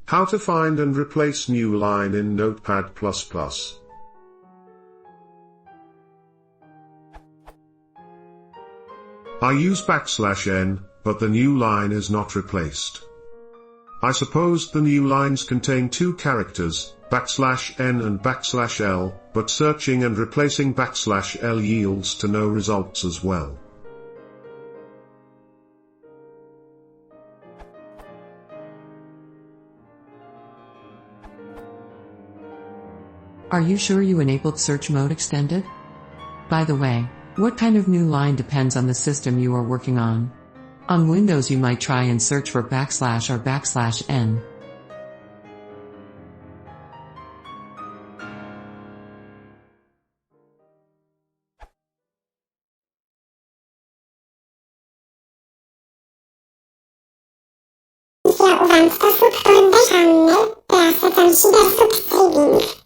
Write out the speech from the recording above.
How to find and replace new line in Notepad++. I use \n, but the new line is not replaced. I suppose the new lines contain two characters, \n and \l, but searching and replacing \l yields to no results as well. Are you sure you enabled search mode extended? By the way, what kind of new line depends on the system you are working on. On Windows you might try and search for \/ or \n. Ja uwam sposób to bezżadny, raz ten 30 stopni.